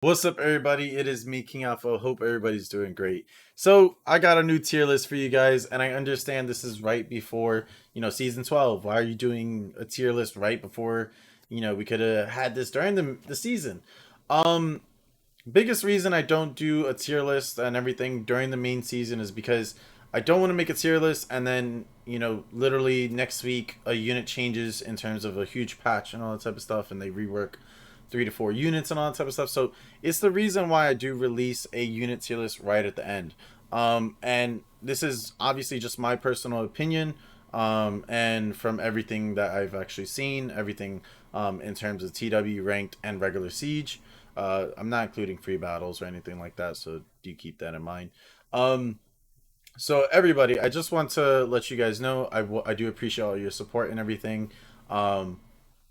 What's up, everybody? It is me, KiNGAlpha. Hope everybody's doing great. So, I got a new tier list for you guys, and I understand this is right before, season 12. Why are you doing a tier list right before, we could have had this during the season? Um, Biggest reason I don't do a tier list and everything during the main season is because I don't want to make a tier list and then, literally next week a unit changes in terms of a huge patch and all that type of stuff, and they rework 3 to 4 units and all that type of stuff. So it's the reason why I do release a unit tier list right at the end. And this is obviously just my personal opinion. And from everything that I've actually seen, everything in terms of TW ranked and regular siege. I'm not including free battles or anything like that, so do keep that in mind. Um, so everybody, I just want to let you guys know I do appreciate all your support and everything. Um,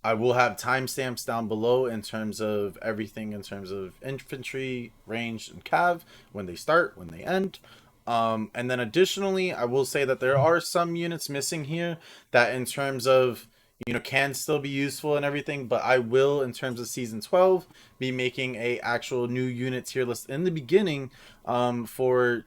I will have timestamps down below in terms of everything in terms of infantry, range, and cav, when they start, when they end. And then additionally, I will say that there are some units missing here that in terms of can still be useful and everything, but I will in terms of season 12 be making a actual new unit tier list in the beginning for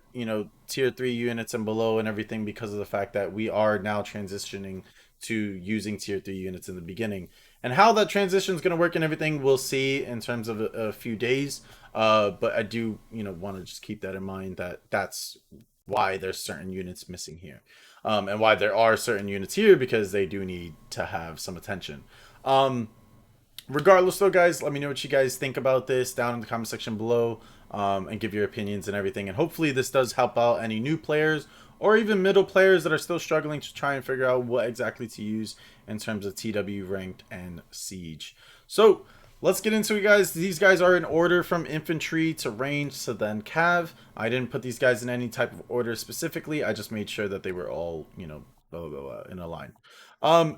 tier 3 units and below and everything, because of the fact that we are now transitioning to using tier 3 units in the beginning. And how that transition is going to work and everything, we'll see in terms of a few days. But I do, want to just keep that in mind, that that's why there's certain units missing here. And why there are certain units here, because they do need to have some attention. Um, Regardless, though, guys, let me know what you guys think about this down in the comment section below, and give your opinions and everything. And hopefully this does help out any new players or even middle players that are still struggling to try and figure out what exactly to use in terms of TW ranked and siege. So let's get into it, guys. These guys are in order from infantry to range to then cav. I didn't put these guys in any type of order specifically. I just made sure that they were all, blah, blah, blah, in a line.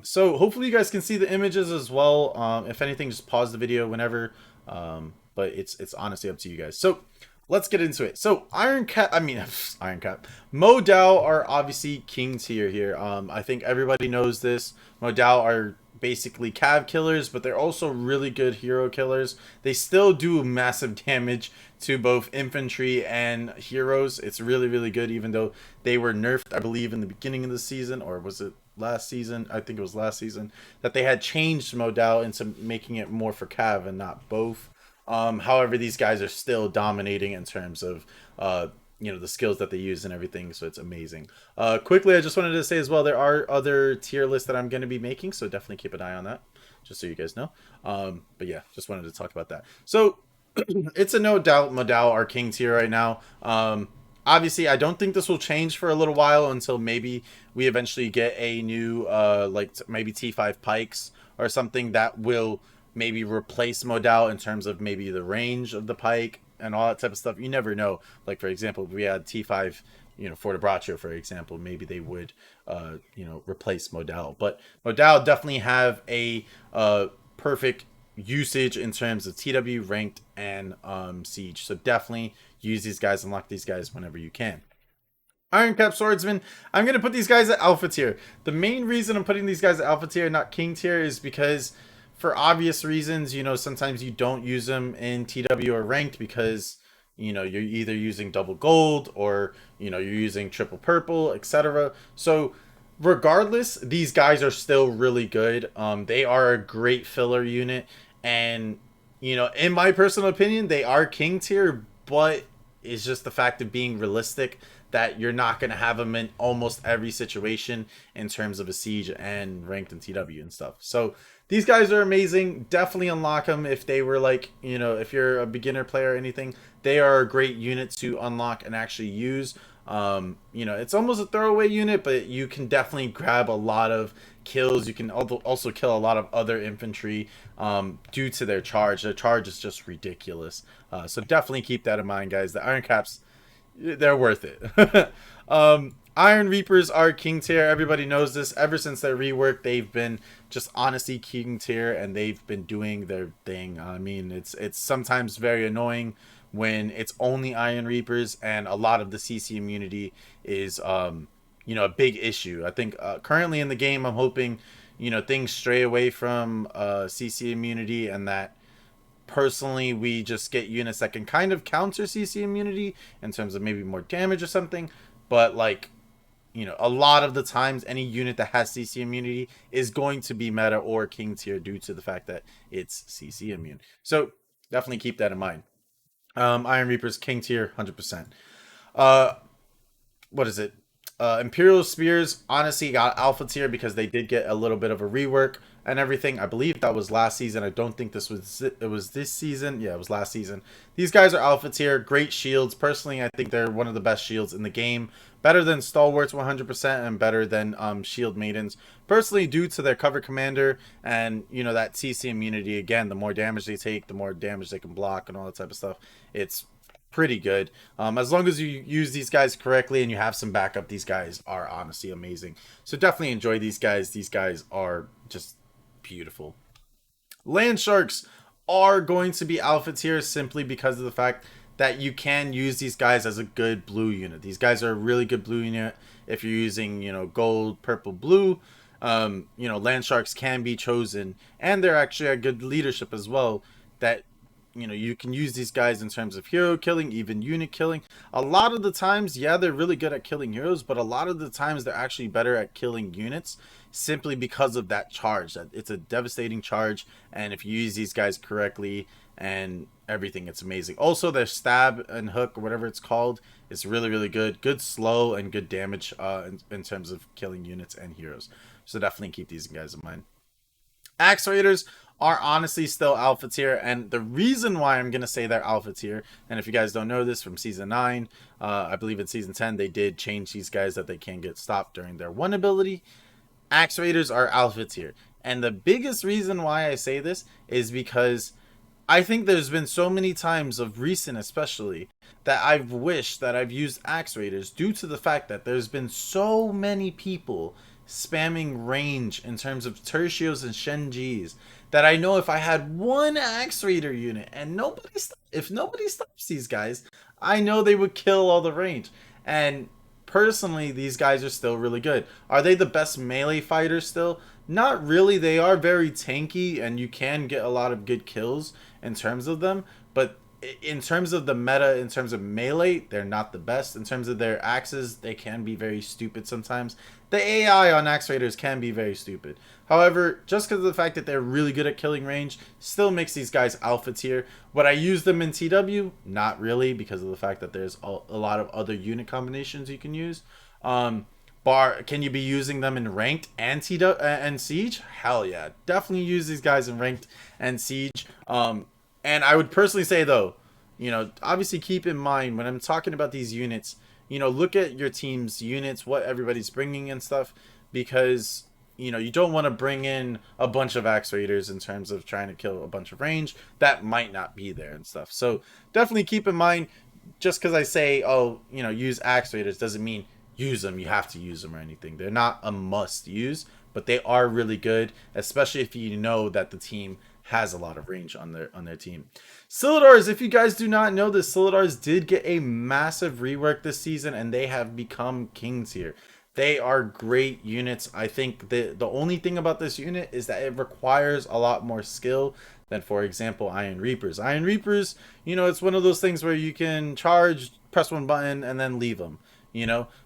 So hopefully you guys can see the images as well. If anything, just pause the video whenever. But it's honestly up to you guys. So let's get into it. So Iron Cap, I mean Iron Cap, Modal are obviously king tier here. I think everybody knows this. Modal are basically cav killers, but they're also really good hero killers. They still do massive damage to both infantry and heroes. It's really, really good, even though they were nerfed, I believe, in the beginning of the season, or was it last season? I think it was last season that they had changed Modal into making it more for cav and not both. However, these guys are still dominating in terms of the skills that they use and everything, so it's amazing. Quickly, I just wanted to say as well, there are other tier lists that I'm going to be making, so definitely keep an eye on that, just so you guys know. But yeah, just wanted to talk about that. So it's a no doubt Modal are king tier right now. Obviously, I don't think this will change for a little while, until maybe we eventually get a new maybe T5 pikes or something that will maybe replace Modal in terms of maybe the range of the pike and all that type of stuff. You never know. Like, for example, if we had T5, Fortebraccio, for example, maybe they would, replace Modal. But Modal definitely have a perfect usage in terms of TW, ranked, and siege. So definitely use these guys, unlock these guys whenever you can. Iron Cap Swordsman, I'm going to put these guys at alpha tier. The main reason I'm putting these guys at alpha tier, not king tier, is because for obvious reasons, sometimes you don't use them in TW or ranked because, you're either using double gold or, you're using triple purple, etc. So regardless, these guys are still really good. They are a great filler unit. And, in my personal opinion, they are king tier, but it's just the fact of being realistic that you're not going to have them in almost every situation in terms of a siege and ranked in TW and stuff. So these guys are amazing. Definitely unlock them if they were like, if you're a beginner player or anything. They are a great unit to unlock and actually use. It's almost a throwaway unit, but you can definitely grab a lot of kills. You can also kill a lot of other infantry due to their charge. Their charge is just ridiculous. So definitely keep that in mind, guys. The Iron Caps, they're worth it. Iron Reapers are king tier. Everybody knows this. Ever since their rework, they've been just honestly king tier, and they've been doing their thing. I mean, it's sometimes very annoying when it's only Iron Reapers, and a lot of the CC immunity is a big issue. I think currently in the game, I'm hoping things stray away from CC immunity, and that Personally, we just get units that can kind of counter CC immunity in terms of maybe more damage or something. But like, a lot of the times, any unit that has CC immunity is going to be meta or king tier due to the fact that it's CC immune. So definitely keep that in mind. Iron Reapers, king tier, 100%. Uh, what is it? Imperial Spears honestly got alpha tier because they did get a little bit of a rework and everything. I believe that was last season. I don't think it was this season. Yeah, it was last season. These guys are alpha tier, great shields. Personally, I think they're one of the best shields in the game. Better than Stalwarts 100% and better than Shield Maidens. Personally, due to their cover commander and that CC immunity, again, the more damage they take, the more damage they can block and all that type of stuff. It's pretty good. As long as you use these guys correctly and you have some backup, these guys are honestly amazing. So definitely enjoy these guys. These guys are just beautiful. Land Sharks are going to be alpha tier simply because of the fact that you can use these guys as a good blue unit. These guys are a really good blue unit if you're using, gold, purple, blue. Land Sharks can be chosen, and they're actually a good leadership as well. That you can use these guys in terms of hero killing, even unit killing. A lot of the times, yeah, they're really good at killing heroes, but a lot of the times they're actually better at killing units simply because of that charge. That it's a devastating charge, and if you use these guys correctly and everything, it's amazing. Also, their stab and hook, or whatever it's called, is really, really good. Good slow and good damage in terms of killing units and heroes. So definitely keep these guys in mind. Axe Raiders are honestly still alpha tier, and the reason why I'm gonna say they're alpha tier, and if you guys don't know this, from season 9, I believe in season 10 they did change these guys that they can't get stopped during their one ability. Axe Raiders are alpha tier, and the biggest reason why I say this is because I think there's been so many times of recent especially that I've wished that I've used Axe Raiders due to the fact that there's been so many people spamming range in terms of tertios and shenjis that I know if I had one Axe Raider unit and if nobody stops these guys, I know they would kill all the range. And personally, these guys are still really good. Are they the best melee fighters still? Not really. They are very tanky and you can get a lot of good kills in terms of them, but in terms of the meta, in terms of melee, they're not the best. In terms of their axes, they can be very stupid sometimes. The AI on Axe Raiders can be very stupid. However, just because of the fact that they're really good at killing range, still makes these guys alpha tier. Would I use them in TW? Not really, because of the fact that there's a lot of other unit combinations you can use. Can you be using them in ranked and and siege? Hell yeah, definitely use these guys in ranked and siege. And I would personally say though, obviously keep in mind when I'm talking about these units, look at your team's units, what everybody's bringing and stuff, because you don't want to bring in a bunch of Axe Raiders in terms of trying to kill a bunch of range that might not be there and stuff. So definitely keep in mind, just because I say, oh, use Axe Raiders doesn't mean use them. You have to use them or anything. They're not a must use, but they are really good, especially if you know that the team has a lot of range on their team. Scyldars, if you guys do not know this, Scyldars did get a massive rework this season, and they have become king tier. They are great units. I think the only thing about this unit is that it requires a lot more skill than, for example, Iron Reapers. Iron Reapers, it's one of those things where you can charge, press one button, and then leave them.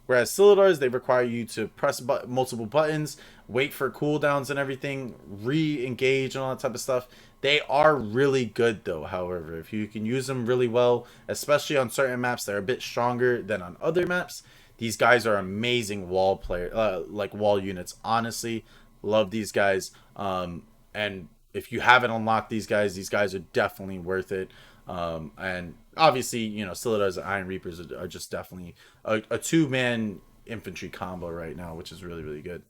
Whereas Scyldars, they require you to press multiple buttons, wait for cooldowns and everything, re-engage and all that type of stuff. They are really good though, however, if you can use them really well, especially on certain maps that are a bit stronger than on other maps. These guys are amazing wall wall units. Honestly, love these guys. And if you haven't unlocked these guys are definitely worth it. And obviously, Scyldars and Iron Reapers are just definitely a two-man infantry combo right now, which is really, really good.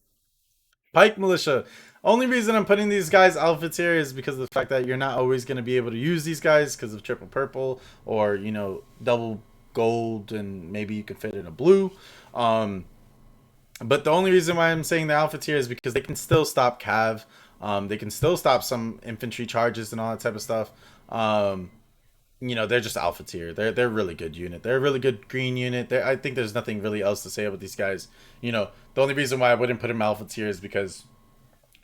Pike Militia. Only reason I'm putting these guys alpha tier is because of the fact that you're not always going to be able to use these guys because of triple purple or, double gold, and maybe you can fit in a blue. But the only reason why I'm saying the alpha tier is because they can still stop cav. They can still stop some infantry charges and all that type of stuff. They're just alpha tier. They're a really good unit. They're a really good green unit. I think there's nothing really else to say about these guys. The only reason why I wouldn't put them alpha tier is because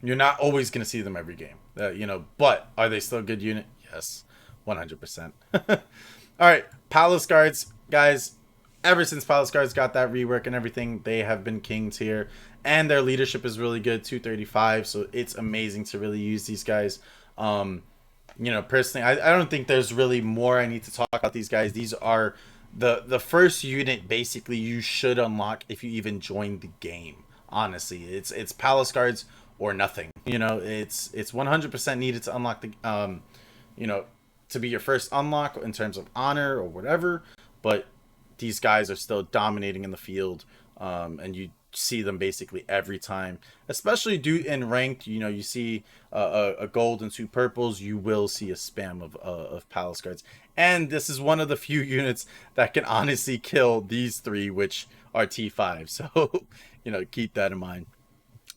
you're not always going to see them every game. But are they still a good unit? Yes. 100%. All right, Palace Guards, guys. Ever since Palace Guards got that rework and everything, they have been king tier, and their leadership is really good, 235. So it's amazing to really use these guys. Um, Personally, I don't think there's really more I need to talk about these guys. These are the first unit basically you should unlock if you even join the game. Honestly, it's Palace Guards or nothing. It's 100% needed to unlock the you know to be your first unlock in terms of honor or whatever. But these guys are still dominating in the field, and you see them basically every time, especially in ranked. You see a gold and two purples, you will see a spam of Palace Guards, and this is one of the few units that can honestly kill these three, which are T5. So keep that in mind.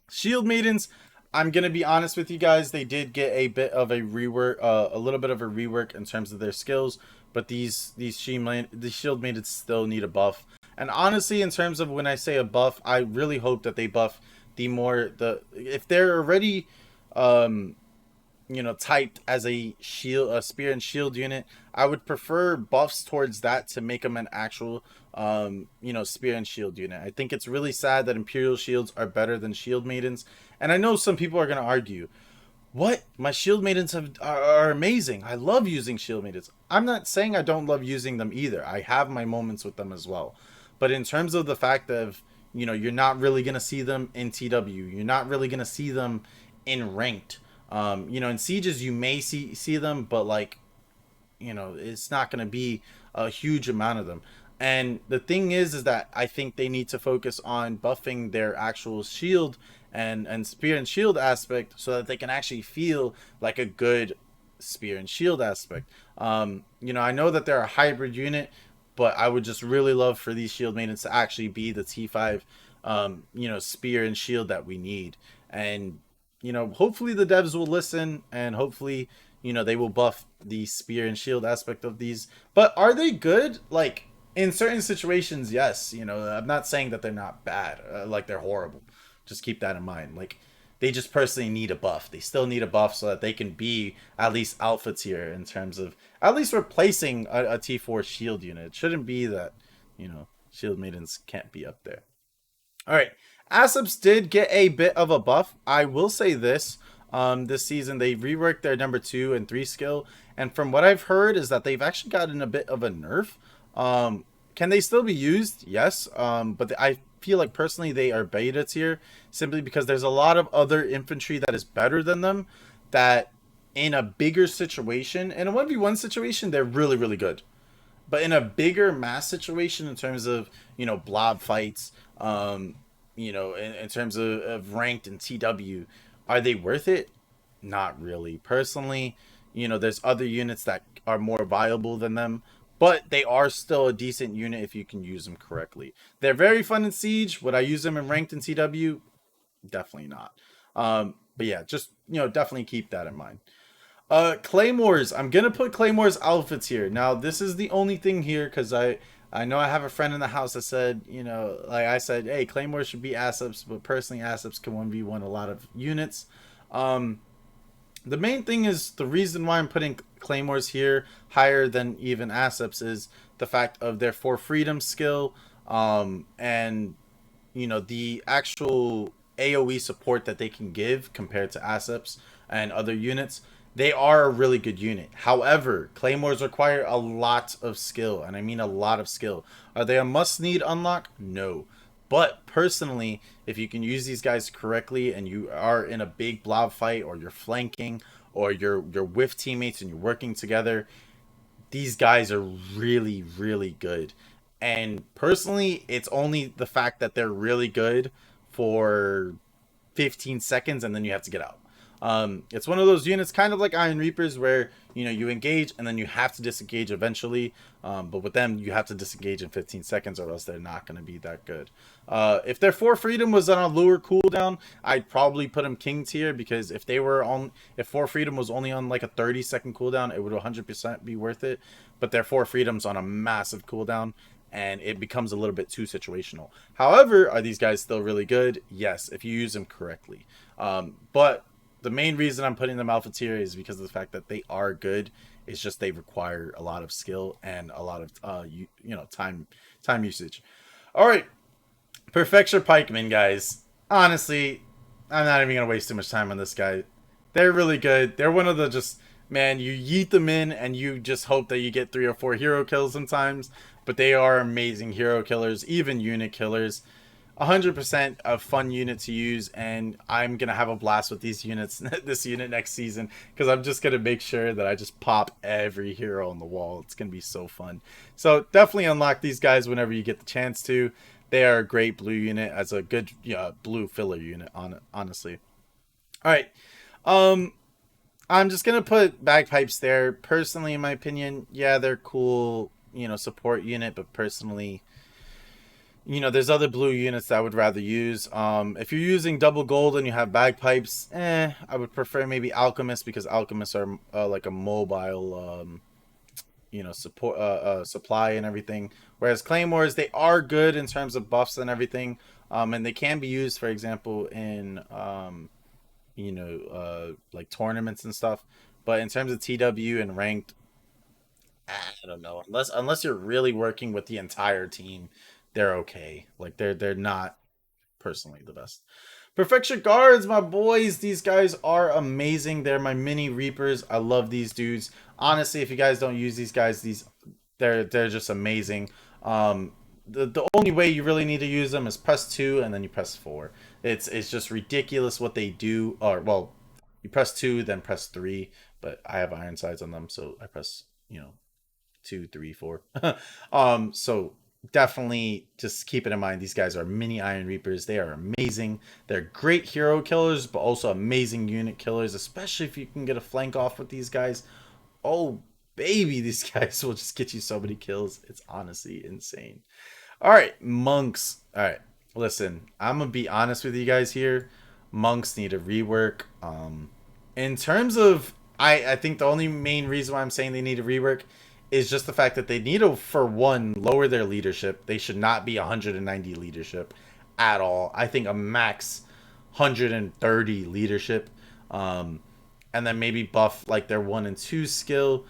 Shield Maidens, I'm gonna be honest with you guys. They did get a bit of a rework, a little bit of a rework in terms of their skills, but the Shield Maidens still need a buff. And honestly, in terms of when I say a buff, I really hope that they buff if they're already typed as a spear and shield unit. I would prefer buffs towards that to make them an actual spear and shield unit. I think it's really sad that Imperial shields are better than shield maidens, and I know some people are going to argue, what? My shield maidens are amazing. I love using shield maidens. I'm not saying I don't love using them either. I have my moments with them as well. But in terms of the fact of, you're not really going to see them in TW. You're not really going to see them in ranked. In sieges you may see them, but it's not going to be a huge amount of them. And the thing is that I think they need to focus on buffing their actual shield and spear and shield aspect so that they can actually feel like a good spear and shield aspect. I know that they're a hybrid unit, but I would just really love for these shield maidens to actually be the T5 spear and shield that we need. And hopefully the devs will listen, and hopefully they will buff the spear and shield aspect of these. But are they good? Like, in certain situations, yes. I'm not saying that they're not bad, like they're horrible. Just keep that in mind. Like, they just personally need a buff. They still need a buff so that they can be at least alpha tier in terms of at least replacing a T4 shield unit. It shouldn't be that shield maidens can't be up there. All right, Aseps did get a bit of a buff. I will say this season they reworked their number 2 and 3 skill, and from what I've heard is that they've actually gotten a bit of a nerf. Can they still be used? Yes, but I feel like personally they are beta tier simply because there's a lot of other infantry that is better than them, that in a bigger situation, in a 1v1 situation, they're really, really good. But in a bigger mass situation, in terms of, blob fights, in terms of ranked and TW, are they worth it? Not really. Personally, there's other units that are more viable than them, but they are still a decent unit if you can use them correctly. They're very fun in Siege. Would I use them in ranked and TW? Definitely not. But yeah, just, definitely keep that in mind. Claymores. I'm gonna put Claymores alpha tier. Now, this is the only thing here because I know I have a friend in the house that said, like I said, hey, Claymores should be Aseps, but personally, Aseps can 1v1 a lot of units. The main thing is the reason why I'm putting Claymores here higher than even Aseps is the fact of their 4 freedom skill, and the actual AoE support that they can give compared to Aseps and other units. They are a really good unit. However, Claymores require a lot of skill, and I mean a lot of skill. Are they a must-need unlock? No. But personally, if you can use these guys correctly and you are in a big blob fight, or you're flanking, or you're with teammates and you're working together, these guys are really, really good. And personally, it's only the fact that they're really good for 15 seconds and then you have to get out. It's one of those units kind of like Iron Reapers where you engage and then you have to disengage eventually, but with them you have to disengage in 15 seconds or else they're not going to be that good. If their 4 freedom was on a lower cooldown, I'd probably put them king tier, because if 4 freedom was only on like a 30-second cooldown, it would 100% be worth it. But their 4 freedoms on a massive cooldown, and it becomes a little bit too situational. However, are these guys still really good? Yes, if you use them correctly. But the main reason I'm putting them alpha tier is because of the fact that they are good It's just they require a lot of skill and a lot of time usage. All right, Perfection Pikemen, guys. Honestly, I'm not even gonna waste too much time on this guy. They're really good. They're one of the just man, you yeet them in and you just hope that you get 3 or 4 hero kills sometimes. But they are amazing hero killers, even unit killers. 100% a fun unit to use, and I'm gonna have a blast with these units this unit next season because I'm just gonna make sure that I just pop every hero on the wall. It's gonna be so fun. So definitely unlock these guys whenever you get the chance to. They are a great blue unit as a good blue filler unit honestly. All right. Um I'm just gonna put bagpipes there. Personally, in my opinion, yeah, they're cool, support unit, but personally, there's other blue units that I would rather use. If you're using double gold and you have bagpipes, I would prefer maybe alchemists because alchemists are like a mobile, support supply and everything. Whereas claymores, they are good in terms of buffs and everything, and they can be used, for example, in like tournaments and stuff. But in terms of TW and ranked, I don't know. Unless you're really working with the entire team, they're okay. Like they're not personally the best. Perfection guards, my boys. These guys are amazing. They're my mini reapers. I love these dudes. Honestly, if you guys don't use these guys, they're just amazing. The only way you really need to use them is press 2 and then you press 4. It's just ridiculous what they do. Or well, you press 2 then press 3, but I have iron sights on them, so I press 2, 3, 4. So definitely just keep it in mind. These guys are mini Iron Reapers. They are amazing. They're great hero killers, but also amazing unit killers, especially if you can get a flank off with these guys. Oh, baby, these guys will just get you so many kills. It's honestly insane. All right, monks. All right, listen, I'm gonna be honest with you guys here. Monks need a rework. In terms of, I think the only main reason why I'm saying they need a rework is just the fact that they need to, for one, lower their leadership. They should not be 190 leadership at all. I think a max 130 leadership. And then maybe buff like their 1 and 2 skill.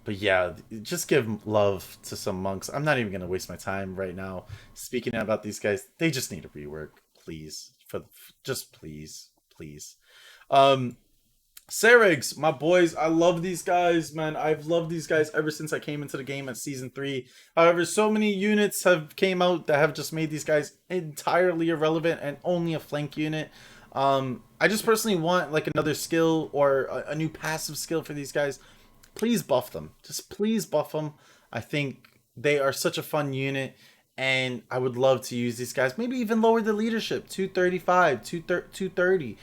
But yeah, just give love to some monks. I'm not even gonna waste my time right now speaking about these guys. They just need a rework, please. Just please, please. Um, Seregs, my boys, I love these guys, man. I've loved these guys ever since I came into the game at season 3. However, so many units have came out that have just made these guys entirely irrelevant and only a flank unit. I just personally want like another skill or a new passive skill for these guys. Please buff them. Just please buff them. I think they are such a fun unit, and I would love to use these guys. Maybe even lower the leadership, 235, 230.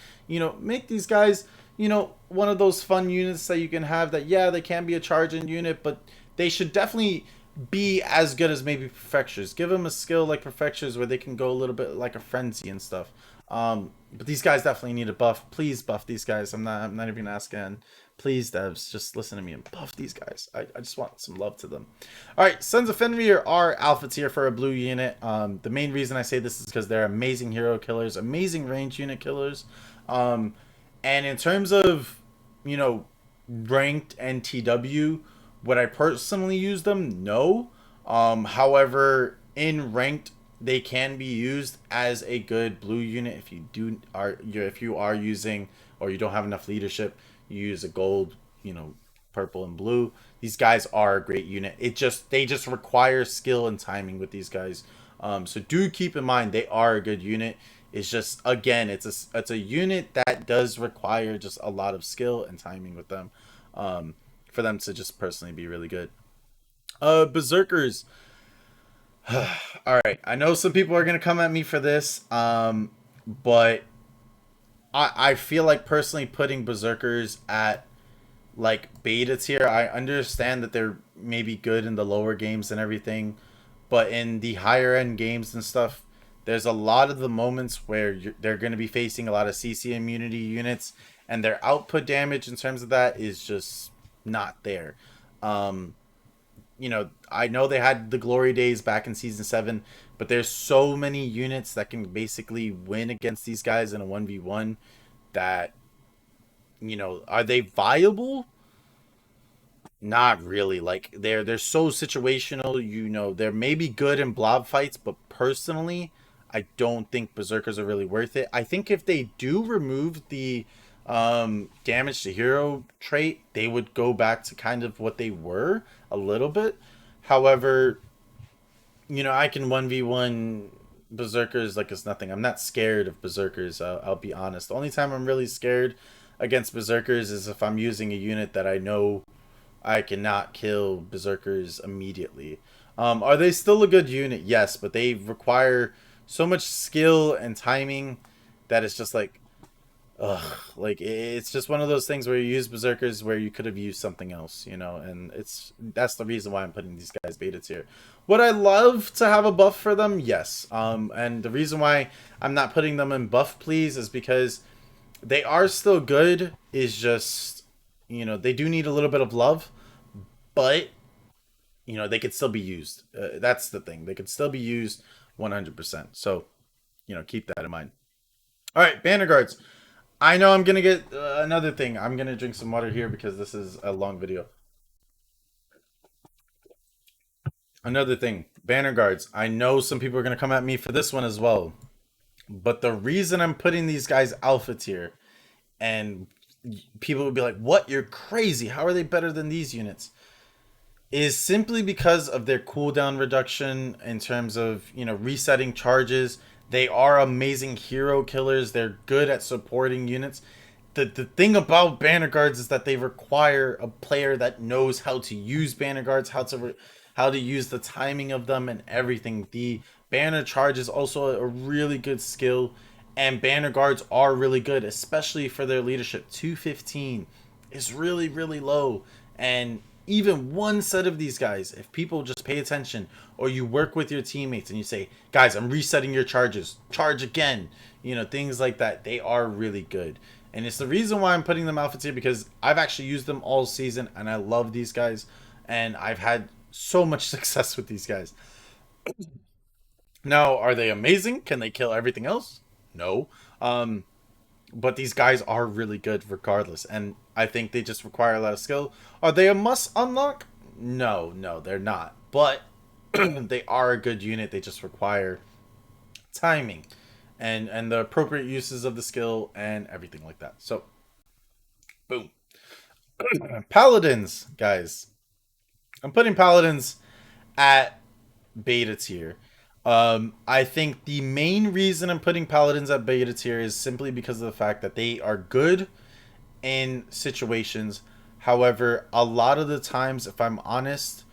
Make these guys, one of those fun units that you can have that, yeah, they can be a charging unit, but they should definitely be as good as maybe Perfectures. Give them a skill like Perfectures where they can go a little bit like a Frenzy and stuff. But these guys definitely need a buff. Please buff these guys. I'm not even asking. Please, devs, just listen to me and buff these guys. I just want some love to them. All right, Sons of Fenrir are alpha tier for a blue unit. The main reason I say this is because they're amazing hero killers, amazing range unit killers. And in terms of, ranked and TW, would I personally use them? No. However, in ranked, they can be used as a good blue unit if you are using or you don't have enough leadership. You use a gold, purple and blue. These guys are a great unit. They just require skill and timing with these guys. So do keep in mind they are a good unit. It's just, again, it's a unit that does require just a lot of skill and timing with them, for them to just personally be really good. Berserkers. All right, I know some people are gonna come at me for this, but I feel like personally putting Berserkers at like beta tier. I understand that they're maybe good in the lower games and everything, but in the higher end games and stuff, there's a lot of the moments where they're going to be facing a lot of CC immunity units, and their output damage in terms of that is just not there. Um, I know they had the glory days back in season 7, but there's so many units that can basically win against these guys in a 1v1 that, are they viable? Not really. Like they're so situational. They're maybe good in blob fights, but personally, I don't think berserkers are really worth it. I think if they do remove the damage to hero trait, they would go back to kind of what they were a little bit. However, I can 1v1 berserkers like it's nothing. I'm not scared of berserkers. I'll be honest. The only time I'm really scared against berserkers is if I'm using a unit that I know I cannot kill berserkers immediately. Are they still a good unit? Yes, but they require so much skill and timing that it's just like, ugh, like it's just one of those things where you use berserkers where you could have used something else, and that's the reason why I'm putting these guys beta tier. Would I love to have a buff for them? Yes. And the reason why I'm not putting them in buff please is because they are still good. Is just they do need a little bit of love, but they could still be used. That's the thing. They could still be used 100%. So keep that in mind. All right, banner guards. I know I'm gonna get another thing. I'm gonna drink some water here because this is a long video. Another thing, banner guards. I know some people are gonna come at me for this one as well, but the reason I'm putting these guys alpha tier, and people will be like, "What? You're crazy! How are they better than these units?" Is simply because of their cooldown reduction in terms of resetting charges. They are amazing hero killers. They're good at supporting units. The thing about banner guards is that they require a player that knows how to use banner guards, how to use the timing of them and everything. The banner charge is also a really good skill, and banner guards are really good, especially for their leadership. 215 is really really low, and even one set of these guys, if people just pay attention, or you work with your teammates and you say, guys, I'm resetting your charges, charge again, things like that, they are really good. And it's the reason why I'm putting them alpha tier, because I've actually used them all season and I love these guys, and I've had so much success with these guys. Now, are they amazing? Can they kill everything else? No. Um, but these guys are really good regardless, and I think they just require a lot of skill. Are they a must unlock? No, no, they're not. But they are a good unit. They just require timing and the appropriate uses of the skill and everything like that. So, boom. Paladins, guys. I'm putting paladins at beta tier. I think the main reason I'm putting paladins at beta tier is simply because of the fact that they are good in situations. However, a lot of the times, if I'm honest,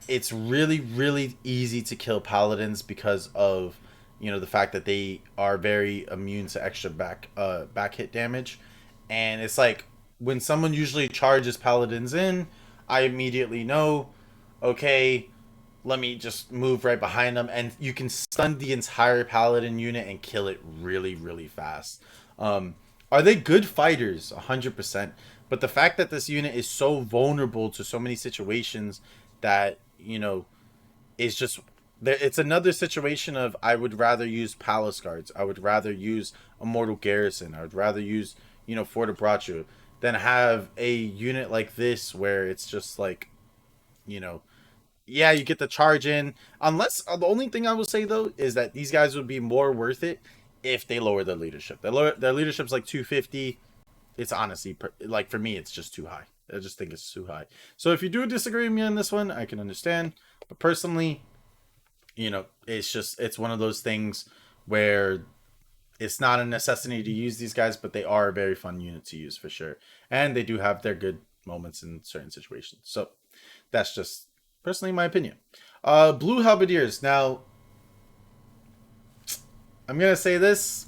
it's really really easy to kill paladins because of the fact that they are very immune to extra back hit damage. And it's like when someone usually charges paladins in, I immediately know, okay, let me just move right behind them, and you can stun the entire paladin unit and kill it really really fast. Are they good fighters? 100%. But the fact that this unit is so vulnerable to so many situations that is just there. It's another situation of, I would rather use palace guards, I would rather use immortal garrison, I would rather use Fort of Bracho, than have a unit like this where it's just like, you know yeah, you get the charge in. Unless the only thing I will say though is that these guys would be more worth it if they lower their leadership. Their leadership's like 250. It's honestly like, for me, it's just too high. I just think it's too high. So if you do disagree with me on this one, I can understand. But personally, it's one of those things where it's not a necessity to use these guys, but they are a very fun unit to use for sure, and they do have their good moments in certain situations. So that's just personally my opinion. Blue halberdiers. Now, I'm gonna say this: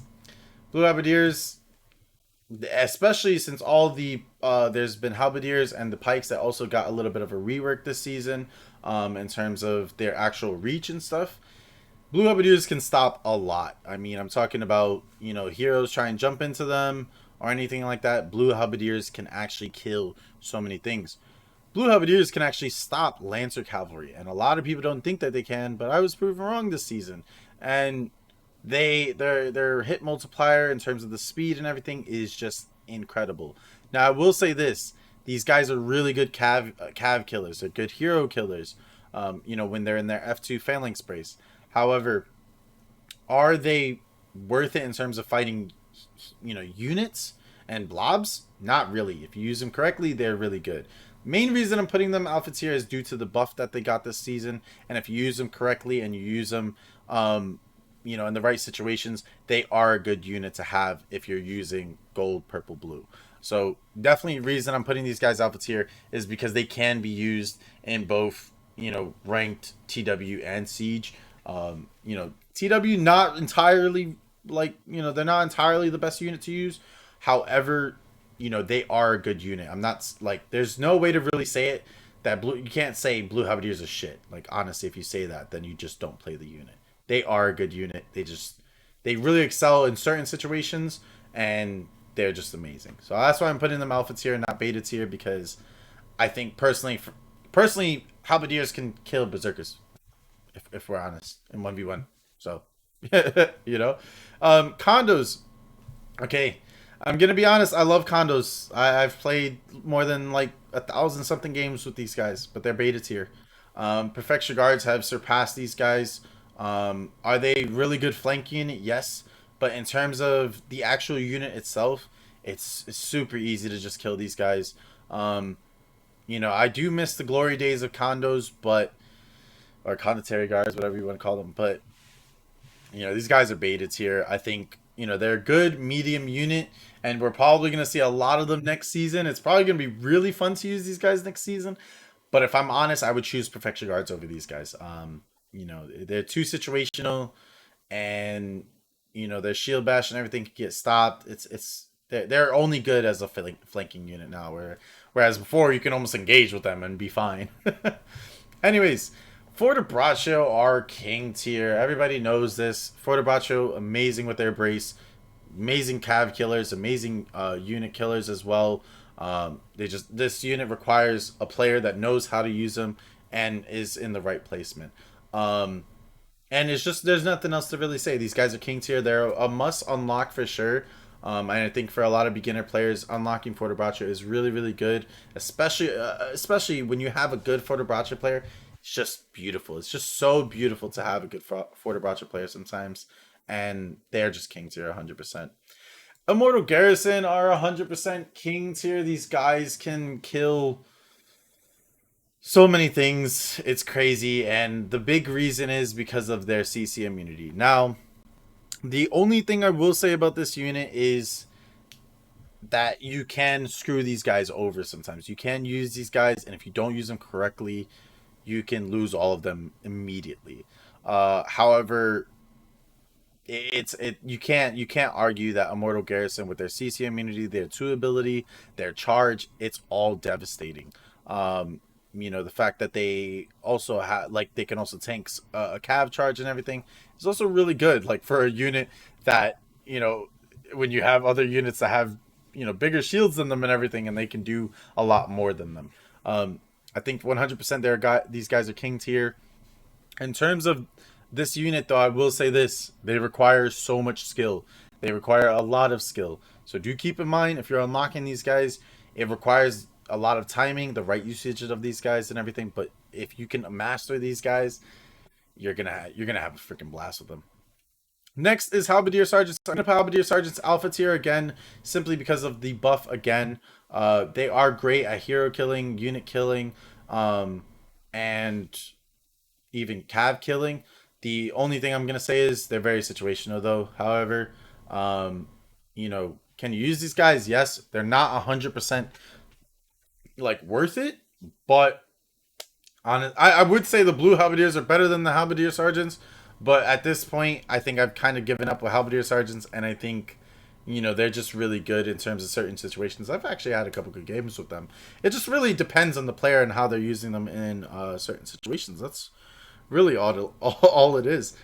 blue halberdiers, especially since all the there's been halberdiers and the pikes that also got a little bit of a rework this season, in terms of their actual reach and stuff. Blue halberdiers can stop a lot. I mean, I'm talking about heroes try and jump into them or anything like that. Blue halberdiers can actually kill so many things. Blue halberdiers can actually stop Lancer cavalry, and a lot of people don't think that they can, but I was proven wrong this season. And their hit multiplier in terms of the speed and everything is just incredible. Now I will say this: These guys are really good cav killers. They're good hero killers. When they're in their F2 phalanx brace. However, are they worth it in terms of fighting, units and blobs? Not really. If you use them correctly, they're really good. Main reason I'm putting them alpha tier is due to the buff that they got this season, and if you use them correctly and you use them, in the right situations, they are a good unit to have if you're using gold, purple, blue. So definitely, reason I'm putting these guys alpha tier is because they can be used in both, ranked TW and siege. TW not entirely they're not entirely the best unit to use. However, they are a good unit. I'm not like there's no way to really say it that blue. You can't say blue halberdiers are shit. Like honestly, if you say that, then you just don't play the unit. They are a good unit. They really excel in certain situations, and they're just amazing. So that's why I'm putting them alpha tier, not beta tier, because I think personally, halberdiers can kill berserkers if we're honest in 1v1. So condos. Okay, I'm gonna be honest. I love condos. I've played more than like 1,000 something games with these guys, but they're beta tier. Perfection guards have surpassed these guys. Are they really good flank unit? Yes, but in terms of the actual unit itself, it's super easy to just kill these guys. I do miss the glory days of condos, but or condotary guards, whatever you want to call them. But these guys are beta tier. I think they're a good medium unit, and we're probably going to see a lot of them next season. It's probably going to be really fun to use these guys next season. But if I'm honest, I would choose perfection guards over these guys. They're too situational, and their shield bash and everything can get stopped. They're only good as a flanking unit now, whereas before you can almost engage with them and be fine. Anyways, Forte are king tier. Everybody knows this. Forte amazing with their brace, amazing cav killers, amazing unit killers as well. This unit requires a player that knows how to use them and is in the right placement. And it's just there's nothing else to really say. These guys are king tier. They're a must unlock for sure. And I think for a lot of beginner players, unlocking Forte is really, really good, especially when you have a good Forte player. It's just beautiful. It's just so beautiful to have a good Forte player sometimes, and they're just king tier 100%. Immortal Garrison are 100% king tier. These guys can kill so many things. It's crazy, and the big reason is because of their CC immunity. Now, the only thing I will say about this unit is that you can screw these guys over sometimes. You can use these guys, and if you don't use them correctly, you can lose all of them immediately. However, you can't argue that Immortal Garrison with their CC immunity, their 2 ability, their charge, it's all devastating. The fact that they also have they can also tank a cav charge and everything is also really good. Like for a unit that when you have other units that have bigger shields than them and everything, and they can do a lot more than them. I think 100% these guys are king tier. In terms of this unit, though, I will say this: they require so much skill. They require a lot of skill. So do keep in mind if you're unlocking these guys, it requires a lot of timing, the right usage of these guys and everything. But if you can master these guys, you're gonna have a freaking blast with them. Next is Halberdier Sergeants. I'm gonna put Halberdier Sergeants alpha tier again, simply because of the buff again. They are great at hero killing, unit killing, and even cav killing. The only thing I'm gonna say is they're very situational though. However, can you use these guys? Yes, they're not 100% worth it, but I would say the blue halberdiers are better than the halberdier sergeants. But at this point, I think I've kind of given up with halberdier sergeants, and I think they're just really good in terms of certain situations. I've actually had a couple good games with them. It just really depends on the player and how they're using them in certain situations. That's really all it is,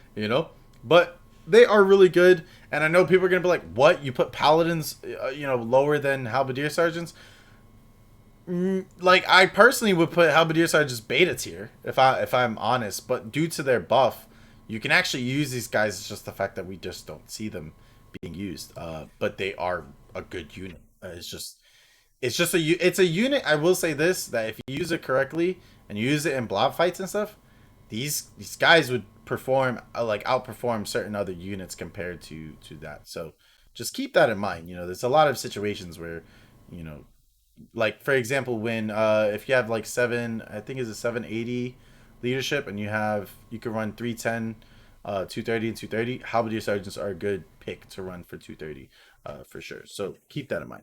But they are really good, and I know people are gonna be like, "What? You put paladins, lower than halberdier sergeants?" I personally would put halberdier sergeants beta tier if I'm honest, but due to their buff, you can actually use these guys. It's just the fact that we just don't see them being used. But they are a good unit. It's just It's just it's a unit. I will say this, that if you use it correctly and you use it in blob fights and stuff, these guys would perform like outperform certain other units compared to that. So just keep that in mind. There's a lot of situations where, you know, like for example, when if you have like seven, I think it's a 780 leadership, and you can run 310, 230 and 230. Halberdier sergeants are a good pick to run for 230, for sure. So keep that in mind.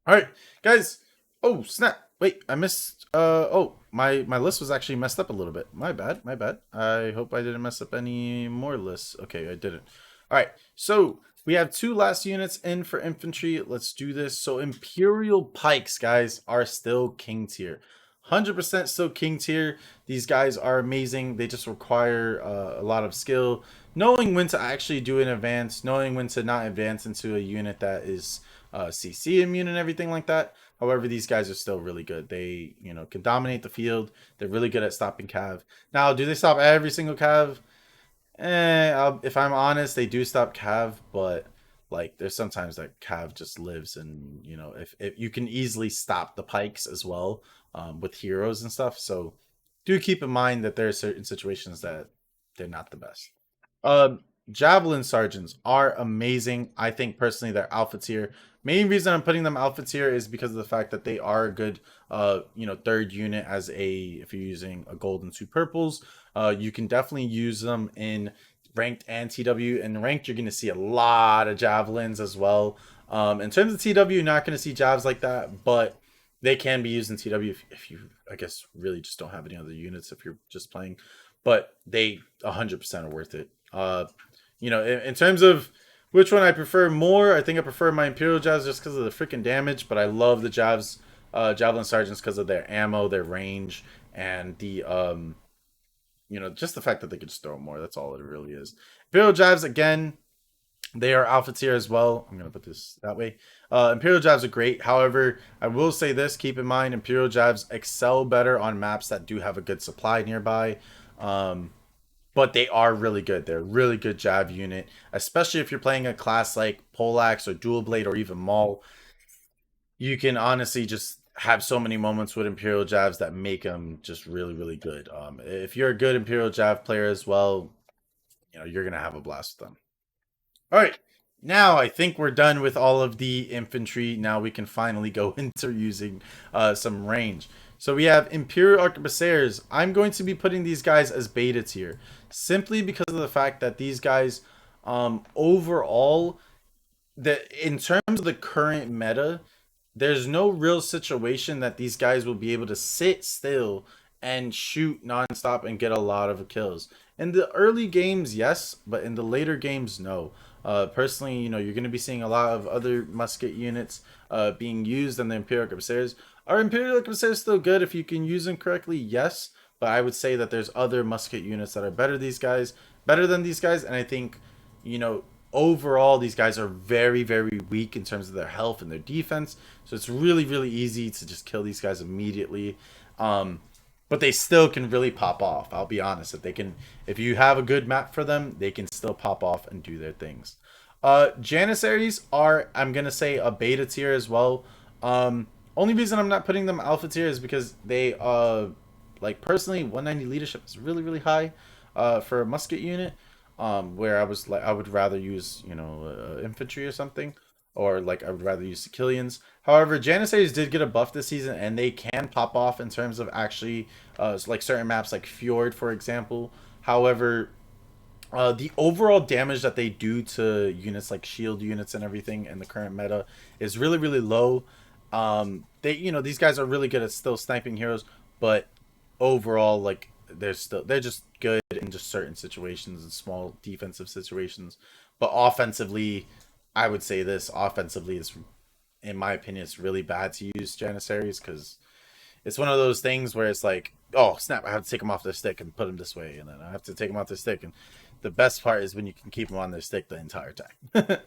All right, guys. Oh, snap. Wait, I missed. Oh, my list was actually messed up a little bit. My bad. My bad. I hope I didn't mess up any more lists. Okay, I didn't. All right. So we have two last units in for infantry. Let's do this. So Imperial Pikes, guys, are still king tier. 100% still king tier. These guys are amazing. They just require a lot of skill, knowing when to actually do an advance, knowing when to not advance into a unit that is CC immune and everything like that. However, these guys are still really good. They, can dominate the field. They're really good at stopping Cav. Now, do they stop every single Cav? If I'm honest, they do stop Cav, but like there's sometimes that Cav just lives, and if you can easily stop the pikes as well, with heroes and stuff. So do keep in mind that there are certain situations that they're not the best. Um, Javelin sergeants are amazing. I think personally they're alpha tier. Main reason I'm putting them alpha tier is because of the fact that they are a good, third unit as if you're using a gold and two purples. You can definitely use them in ranked and TW. In ranked, you're going to see a lot of javelins as well. In terms of TW, you're not going to see jabs like that, but they can be used in TW if you, I guess, really just don't have any other units if you're just playing. But they 100% are worth it. In terms of which one I prefer more, I think I prefer my Imperial Jabs just because of the freaking damage, but I love the Jabs, Javelin Sergeants because of their ammo, their range, and just the fact that they can just throw more. That's all it really is. Imperial Jabs, again, they are alpha tier as well. I'm going to put this that way. Imperial Jabs are great. However, I will say this. Keep in mind, Imperial Jabs excel better on maps that do have a good supply nearby. But they are really good. They're a really good jab unit, especially if you're playing a class like Poleaxe or Dual Blade or even Maul. You can honestly just have so many moments with Imperial Jabs that make them just really, really good. If you're a good Imperial Jab player as well, you're going to have a blast with them. All right. Now I think we're done with all of the infantry. Now we can finally go into using some range. So we have Imperial Arquebusiers. I'm going to be putting these guys as beta tier, simply because of the fact that these guys, overall, that in terms of the current meta, there's no real situation that these guys will be able to sit still and shoot nonstop and get a lot of kills. In the early games, yes, but in the later games, no. Personally, you're going to be seeing a lot of other musket units being used in the Imperial Arquebusiers. Are Imperial Arquebusiers still good if you can use them correctly? Yes, but I would say that there's other musket units that are better than these guys, and I think, you know, overall these guys are very, very weak in terms of their health and their defense. So it's really, really easy to just kill these guys immediately. But they still can really pop off. I'll be honest. If you have a good map for them, they can still pop off and do their things. Janissaries are, I'm gonna say, a beta tier as well. Only reason I'm not putting them alpha tier is because they, like personally, 190 leadership is really, really high, for a musket unit. Where I would rather use, infantry or something, or like I would rather use Sicilians. However, Janissaries did get a buff this season, and they can pop off in terms of actually, like certain maps like Fjord, for example. However, the overall damage that they do to units like shield units and everything in the current meta is really, really low. These guys are really good at still sniping heroes, but overall, like, they're just good in just certain situations and small defensive situations. But offensively, I would say this offensively is, in my opinion, it's really bad to use Janissaries, because it's one of those things where it's like, oh snap, I have to take them off their stick and put them this way, and then I have to take them off their stick. And the best part is when you can keep them on their stick the entire time.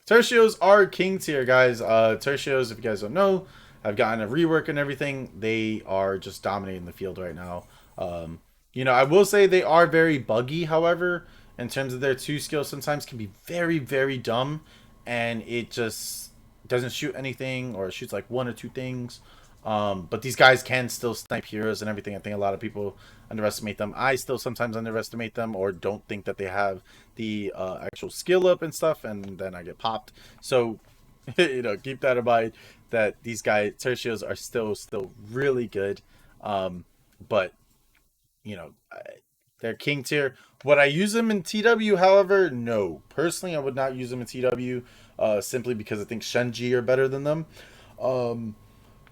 Tertios are king tier, guys. Tertios, if you guys don't know, I've gotten a rework and everything. They are just dominating the field right now. I will say they are very buggy, however, in terms of their 2 skills sometimes can be very, very dumb, and it just doesn't shoot anything or shoots like one or two things. But these guys can still snipe heroes and everything. I think a lot of people underestimate them. I still sometimes underestimate them or don't think that they have the actual skill up and stuff, and then I get popped. So, keep that in mind that these guys tertios are still really good. But they're king tier. Would I use them in TW? However, no. Personally, I would not use them in TW, simply because I think Shenji are better than them. Um,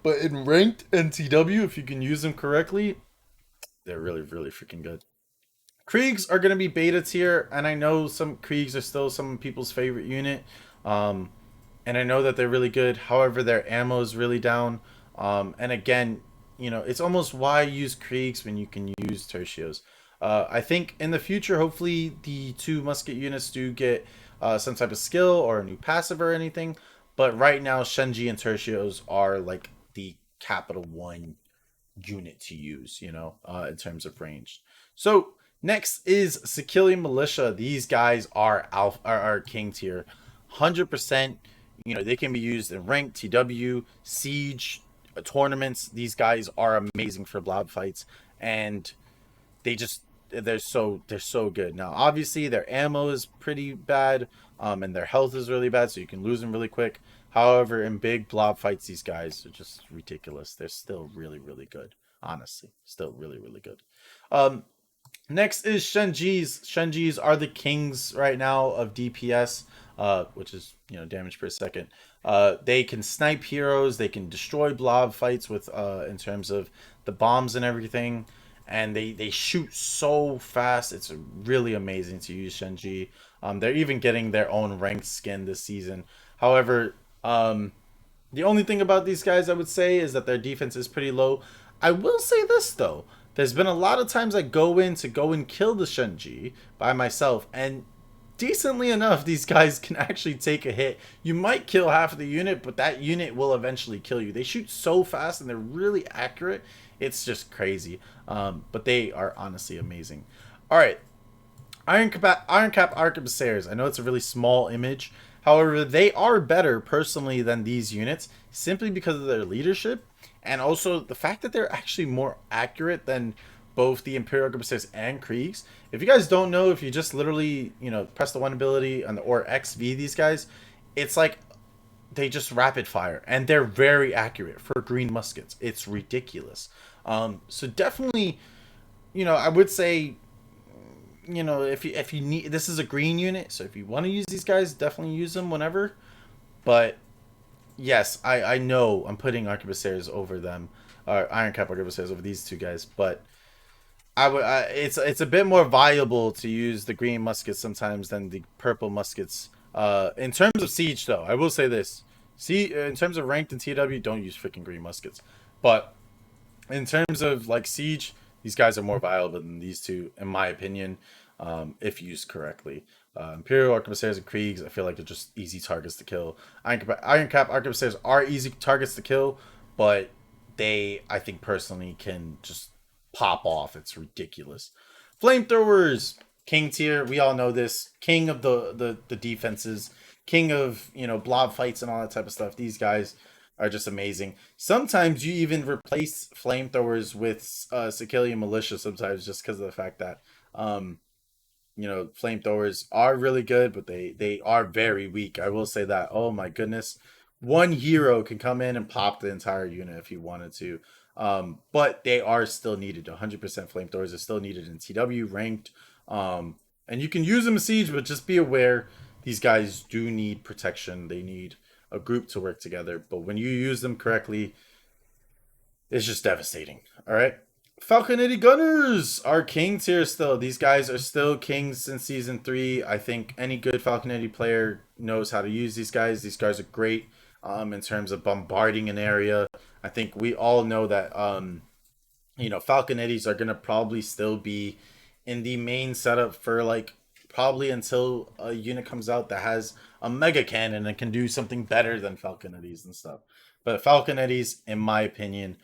but in ranked and TW, if you can use them correctly, they're really, really freaking good. Kriegs are going to be beta tier, and I know some Kriegs are still some people's favorite unit. Um, and I know that they're really good. However, their ammo is really down. And again, it's almost why use Kriegs when you can use Tertios. I think in the future, hopefully, the two musket units do get some type of skill or a new passive or anything. But right now, Shenji and Tertios are like the capital one unit to use, in terms of range. So next is Sakili Militia. These guys are are king tier, 100%. They can be used in ranked, TW, siege, tournaments. These guys are amazing for blob fights, and they just they're so good. Now, obviously, their ammo is pretty bad, and their health is really bad, so you can lose them really quick. However, in big blob fights, these guys are just ridiculous. They're still really, really good. Honestly, still really, really good. Um, Next is Shenji's. Shenji's are the kings right now of DPS, which is damage per second. They can snipe heroes. They can destroy blob fights with in terms of the bombs and everything, and they shoot so fast. It's really amazing to use Shenji. They're even getting their own ranked skin this season. However, the only thing about these guys I would say is that their defense is pretty low. I will say this though. There's been a lot of times I go in to go and kill the Shenji by myself, and decently enough, these guys can actually take a hit. You might kill half of the unit, but that unit will eventually kill you. They shoot so fast and they're really accurate. It's just crazy. But they are honestly amazing. All right, Iron Cap Arquebusiers. I know it's a really small image. However, they are better personally than these units simply because of their leadership and also the fact that they're actually more accurate than both the Imperial Arquebusiers and Kriegs. If you guys don't know, if you just literally, press the one ability on the or XV these guys, it's like they just rapid fire and they're very accurate for green muskets. It's ridiculous. So definitely, I would say if you need, this is a green unit, so if you want to use these guys, definitely use them whenever. But yes, I know I'm putting Arquebusiers over them, Iron Cap Arquebusiers over these two guys, but it's a bit more viable to use the green muskets sometimes than the purple muskets. In terms of siege, though, I will say this: see, in terms of ranked in TW, don't use freaking green muskets. But in terms of like siege, these guys are more viable than these two, in my opinion, if used correctly. Imperial Arquebusiers and Kriegs, I feel like they're just easy targets to kill. Iron Cap Arquebusiers are easy targets to kill, but they, I think personally, can just pop off. It's ridiculous. Flamethrowers, king tier. We all know this. King of the defenses. King of blob fights and all that type of stuff. These guys are just amazing. Sometimes you even replace flamethrowers with Sicilian militia. Sometimes just because of the fact that flamethrowers are really good, but they are very weak. I will say that. Oh my goodness, one hero can come in and pop the entire unit if he wanted to. But they are still needed. 100% flamethrowers are still needed in TW ranked. And you can use them in siege, but just be aware these guys do need protection. They need a group to work together. But when you use them correctly, it's just devastating. All right. Falconetti Gunners are king tier still. These guys are still kings since season 3. I think any good Falconetti player knows how to use these guys. These guys are great in terms of bombarding an area. I think we all know that Falconettis are gonna probably still be in the main setup for like probably until a unit comes out that has a mega cannon and can do something better than Falconettis and stuff. But Falconettis, in my opinion,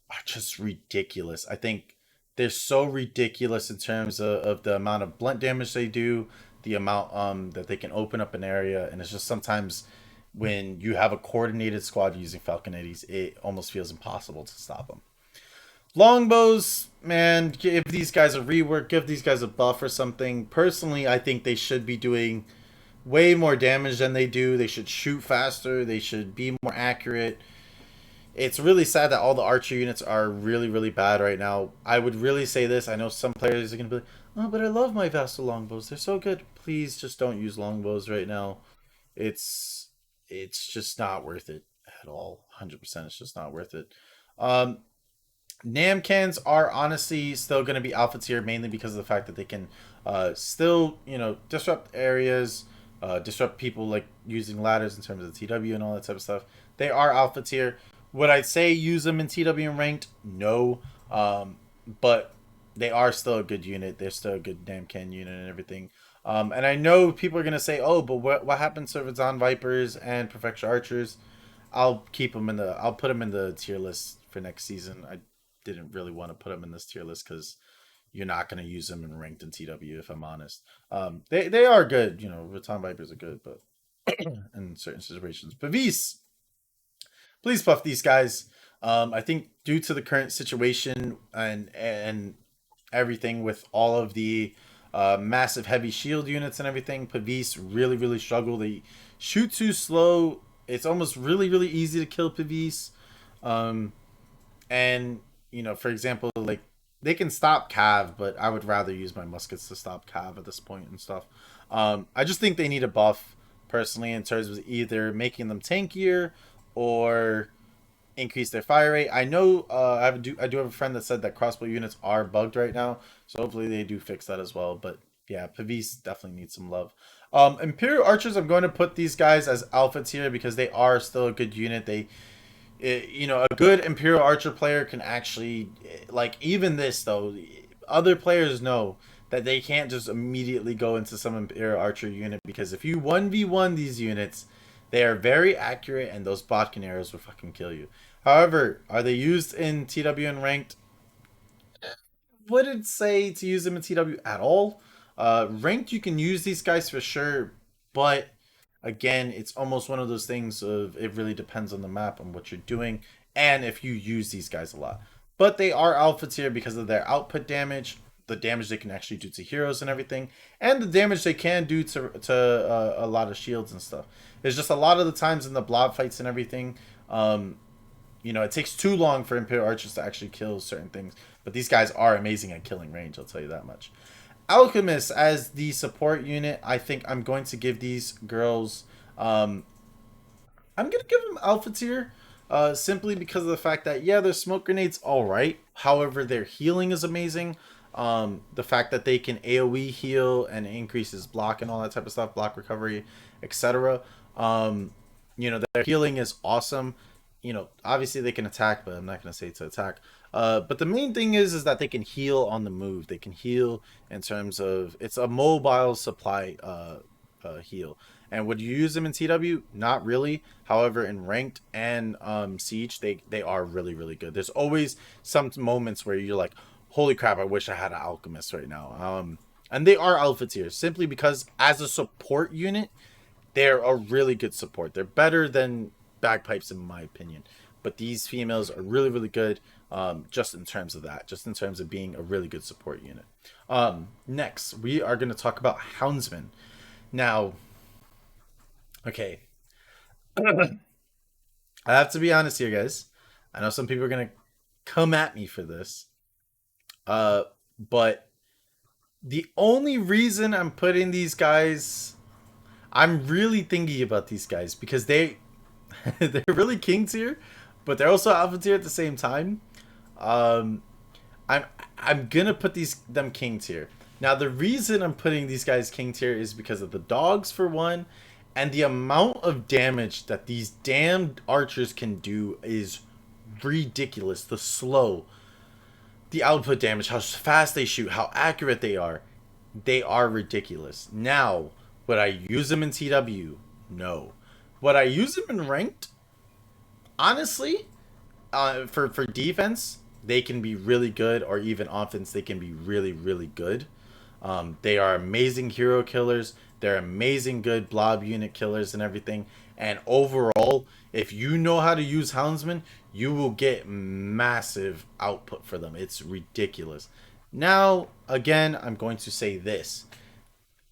are just ridiculous. I think they're so ridiculous in terms of the amount of blunt damage they do, the amount that they can open up an area, and it's just sometimes when you have a coordinated squad using Falconettis, it almost feels impossible to stop them. Longbows, man, give these guys a rework, give these guys a buff or something. Personally, I think they should be doing way more damage than they do. They should shoot faster. They should be more accurate. It's really sad that all the archer units are really, really bad right now. I would really say this. I know some players are going to be like, oh, but I love my Vassal longbows. They're so good. Please just don't use longbows right now. It's it's just not worth it at all. 100%. It's just not worth it. Um, Namcans are honestly still going to be alpha tier mainly because of the fact that they can still, disrupt areas, disrupt people like using ladders in terms of the TW and all that type of stuff. They are alpha tier. Would I say use them in TW and ranked? No. But they are still a good unit. They're still a good Namcan unit and everything. And I know people are going to say, oh, but what happens to Razan Vipers and Perfection Archers? I'll put them in the tier list for next season. I didn't really want to put them in this tier list because you're not going to use them in ranked in TW. If I'm honest, they are good. Raton Vipers are good, but in certain situations, Pavis, please buff these guys. I think due to the current situation and everything with all of the massive heavy shield units and everything, Pavis really really struggle. They shoot too slow. It's almost really really easy to kill Pavis. Um, and for example, like they can stop Cav, but I would rather use my muskets to stop Cav at this point and stuff. I just think they need a buff personally in terms of either making them tankier or increase their fire rate. I know I do have a friend that said that crossbow units are bugged right now, so hopefully they do fix that as well. But yeah, Pavis definitely needs some love. Imperial Archers, I'm going to put these guys as alpha tier because they are still a good unit. A good Imperial Archer player can actually, like, even this though, other players know that they can't just immediately go into some Imperial Archer unit because if you 1v1 these units, they are very accurate and those Botkin arrows will fucking kill you. However, are they used in TW and ranked? Wouldn't say to use them in TW at all. Ranked, you can use these guys for sure, but again, it's almost one of those things of it really depends on the map and what you're doing, and if you use these guys a lot. But they are alpha tier because of their output damage, the damage they can actually do to heroes and everything, and the damage they can do to a lot of shields and stuff. It's just a lot of the times in the blob fights and everything. It takes too long for Imperial Archers to actually kill certain things. But these guys are amazing at killing range, I'll tell you that much. Alchemist as the support unit, I think I'm going to give these girls... I'm going to give them Alpha tier. Simply because of the fact that, yeah, their smoke grenades alright. However, their healing is amazing. The fact that they can AoE heal and increases block and all that type of stuff, block recovery, etc. Their healing is awesome. Obviously they can attack, but I'm not going to say to attack. But the main thing is that they can heal on the move. They can heal in terms of it's a mobile supply heal. And would you use them in TW? Not really. However, in ranked and siege, they are really really good. There's always some moments where you're like, holy crap, I wish I had an alchemist right now. And they are alpha tier simply because as a support unit, they're a really good support. They're better than bagpipes in my opinion, but these females are really really good, just in terms of that, just in terms of being a really good support unit. Next we are going to talk about houndsmen. Now, okay, I have to be honest here, guys. I know some people are going to come at me for this, uh but the only reason I'm putting these guys, I'm really thinking about these guys because they're really king tier, but they're also alpha tier at the same time. Um, I'm I'm gonna put them king tier. Now the reason I'm putting these guys king tier is because of the dogs for one, and the amount of damage that these damned archers can do is ridiculous. The output damage, how fast they shoot, how accurate they are ridiculous. Now, would I use them in TW? No. Would I use them in ranked? Honestly, for defense, they can be really good, or even offense, they can be really really good. They are amazing hero killers. They're amazing good blob unit killers and everything. And overall, if you know how to use Houndsman, you will get massive output for them. It's ridiculous. Now, again, I'm going to say this.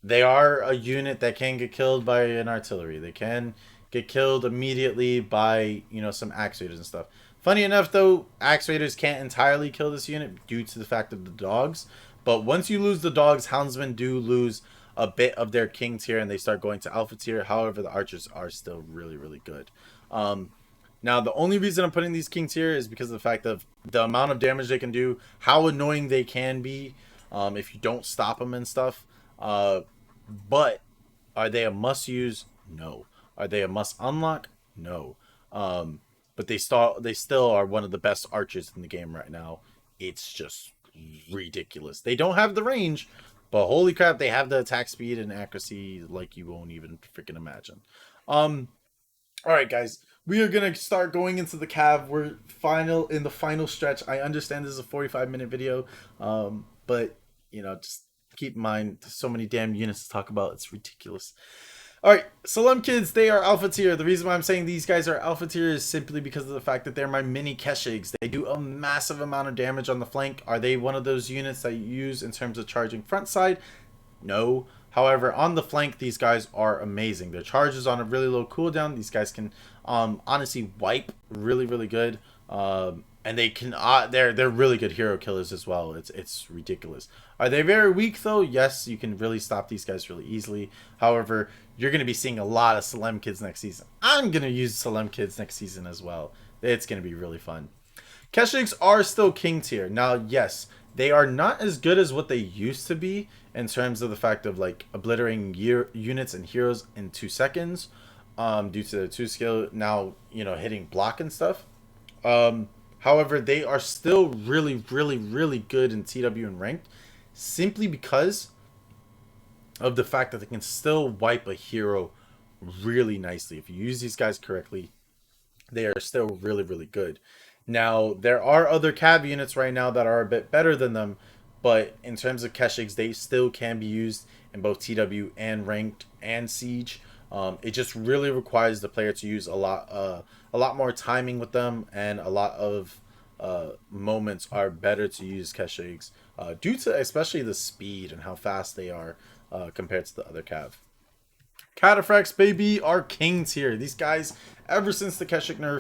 They are a unit that can get killed by an artillery. They can get killed immediately by, some axe raiders and stuff. Funny enough, though, axe raiders can't entirely kill this unit due to the fact of the dogs. But once you lose the dogs, houndsmen do lose a bit of their king tier and they start going to alpha tier. However, the archers are still really, really good. Now, the only reason I'm putting these king tier is because of the fact of the amount of damage they can do, how annoying they can be if you don't stop them and stuff. But are they a must use? No. Are they a must unlock? No. But they still are one of the best archers in the game right now. It's just ridiculous. They don't have the range, but holy crap, they have the attack speed and accuracy like you won't even freaking imagine. All right, guys, we are gonna start going into the cav. We're in the final stretch. I understand this is a 45-minute video, but just keep in mind there's so many damn units to talk about. It's ridiculous. All right, Salem kids, they are alpha tier. The reason why I'm saying these guys are alpha tier is simply because of the fact that they're my mini Keshigs. They do a massive amount of damage on the flank. Are they one of those units that you use in terms of charging front side? No. However, on the flank, these guys are amazing. Their charge is on a really low cooldown. These guys can honestly wipe really, really good. And they can they're really good hero killers as well. It's ridiculous. Are they very weak though? Yes, you can really stop these guys really easily. However, you're going to be seeing a lot of Salem kids next season. I'm going to use Salem kids next season as well. It's going to be really fun. Keshigs are still king tier. Now, yes, they are not as good as what they used to be in terms of the fact of like obliterating units and heroes in 2 seconds due to their 2 skill now, hitting block and stuff. However, they are still really, really, really good in TW and ranked simply because of the fact that they can still wipe a hero really nicely. If you use these guys correctly, they are still really, really good. Now, there are other cav units right now that are a bit better than them, but in terms of Keshigs, they still can be used in both TW and ranked and siege. It just really requires the player to use a lot more timing with them, and a lot of moments are better to use Keshigs due to especially the speed and how fast they are compared to the other cav. Cataphracts, baby, are king tier. These guys, ever since the Keshik nerf,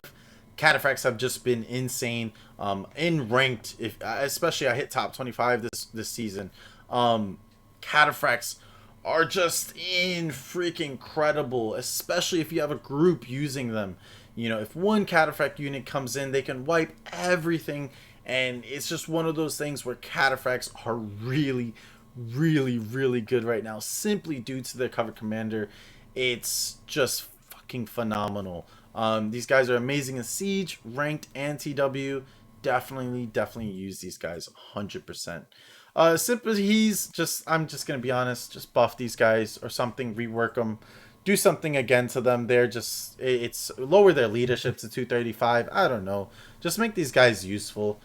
Cataphracts have just been insane. In ranked, especially I hit top 25 this season. Cataphracts are just freaking incredible, especially if you have a group using them. If one Cataphract unit comes in, they can wipe everything, and it's just one of those things where Cataphracts are really, really, really good right now, simply due to their cover commander. It's just fucking phenomenal. These guys are amazing in siege, ranked, and TW. Definitely use these guys 100%. Sympathies, I'm just gonna be honest, just buff these guys or something, rework them, do something again to them. They're just, it's lower their leadership to 235. I don't know, just make these guys useful.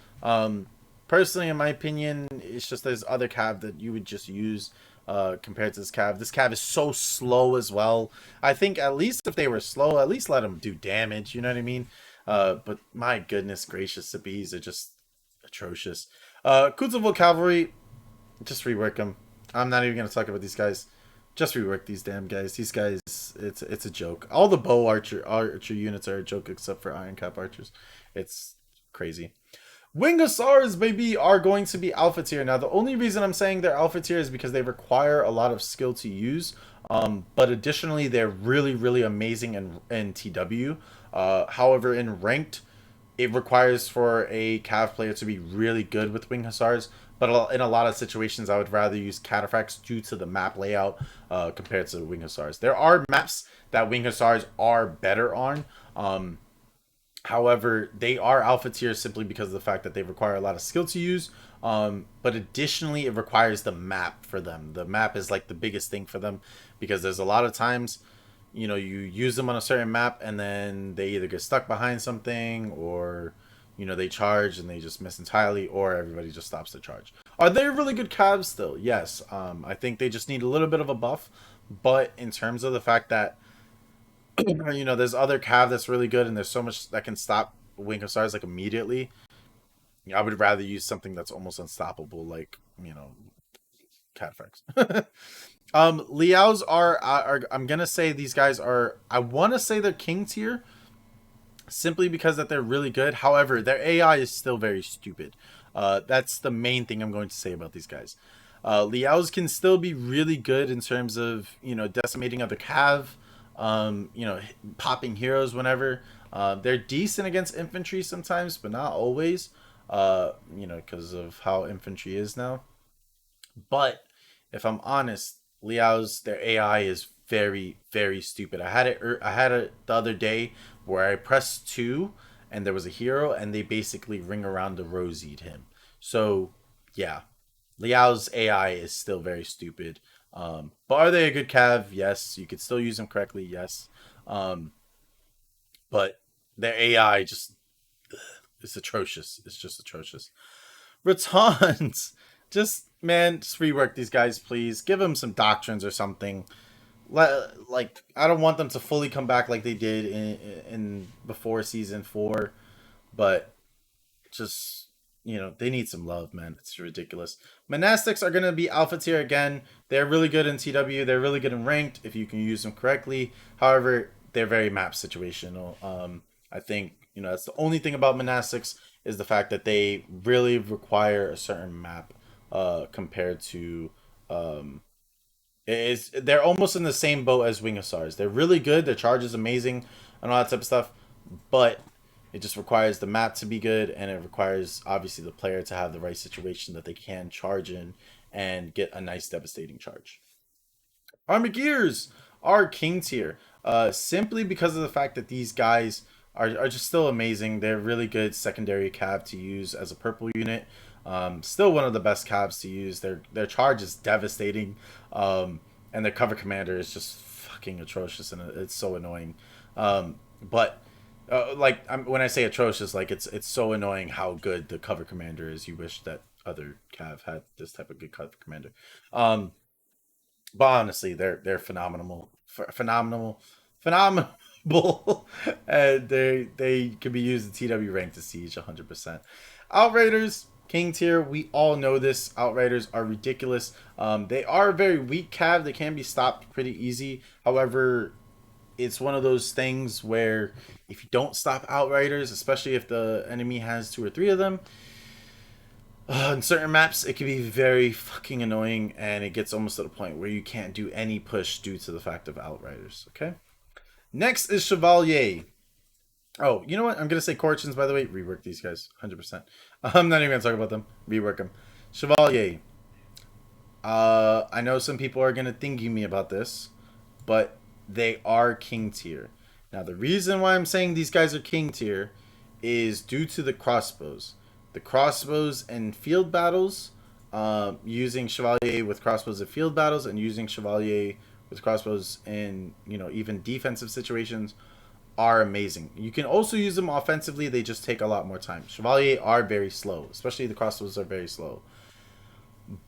Personally, in my opinion, it's just there's other cav that you would just use compared to this cav. This cav is so slow as well. I think at least if they were slow, at least let them do damage, you know what I mean? But my goodness gracious, the bees are just atrocious. Kutzavul Cavalry, just rework them. I'm not even going to talk about these guys. Just rework these damn guys. These guys, it's a joke. All the bow archer units are a joke except for Iron Cap archers. It's crazy. Wing Hussars, baby, are going to be alpha tier. Now, the only reason I'm saying they're alpha tier is because they require a lot of skill to use. But additionally, they're really, really amazing in TW. However, in ranked, it requires for a cav player to be really good with Wing Hussars. But in a lot of situations, I would rather use Cataphracts due to the map layout compared to Wing Hussars. There are maps that Wing Hussars are better on. However, they are alpha tier simply because of the fact that they require a lot of skill to use. But additionally, it requires the map for them. The map is like the biggest thing for them because there's a lot of times, you use them on a certain map and then they either get stuck behind something or, they charge and they just miss entirely, or everybody just stops the charge. Are they really good calves still? Yes. I think they just need a little bit of a buff. But in terms of the fact that There's other cav that's really good, and there's so much that can stop Wing of Stars like immediately. I would rather use something that's almost unstoppable, like cat effects. Liaos are I'm gonna say these guys are. I want to say they're king tier simply because that they're really good. However, their AI is still very stupid. That's the main thing I'm going to say about these guys. Liaos can still be really good in terms of decimating other cav, popping heroes whenever. They're decent against infantry sometimes, but not always. Because of how infantry is now. But if I'm honest, Liao's their AI is very very stupid. I had it the other day where I pressed two and there was a hero and they basically ring around the rosied him. So yeah, Liao's AI is still very stupid. But are they a good cav? Yes. You could still use them correctly. Yes. Um, but their AI just is atrocious. It's just atrocious. Ratans, just rework these guys, please. Give them some doctrines or something. Like I don't want them to fully come back like they did in before season 4, but just they need some love, man. It's ridiculous. Monastics are gonna be alpha tier again. They're really good in TW. They're really good in ranked if you can use them correctly. However, they're very map situational. I think that's the only thing about monastics is the fact that they really require a certain map compared to they're almost in the same boat as Wing of Stars. They're really good. Their charge is amazing and all that type of stuff, but it just requires the map to be good, and it requires obviously the player to have the right situation that they can charge in and get a nice devastating charge. Armagears are king tier, simply because of the fact that these guys are just still amazing. They're really good secondary cav to use as a purple unit. Still one of the best cabs to use. Their charge is devastating, and their cover commander is just fucking atrocious, and it's so annoying. But when I say atrocious, like it's so annoying how good the cover commander is. You wish that other cav had this type of good cover commander. Um, but honestly, they're phenomenal, phenomenal, and they can be used in TW rank to siege 100%. Outriders, king tier. We all know this. Outriders are ridiculous. They are a very weak cav. They can be stopped pretty easy. However, it's one of those things where if you don't stop Outriders, especially if the enemy has two or three of them, in certain maps, it can be very fucking annoying, and it gets almost to the point where you can't do any push due to the fact of Outriders. Okay. Next is Chevalier. Oh, you know what? I'm gonna say Corchins. By the way, rework these guys 100%. I'm not even gonna talk about them. Rework them. Chevalier. I know some people are gonna thingy me about this, but they are king tier. Now, the reason why I'm saying these guys are king tier is due to the crossbows. The crossbows in field battles, using Chevalier with crossbows in field battles, and using Chevalier with crossbows in even defensive situations are amazing. You can also use them offensively. They just take a lot more time. Chevalier are very slow, especially the crossbows are very slow.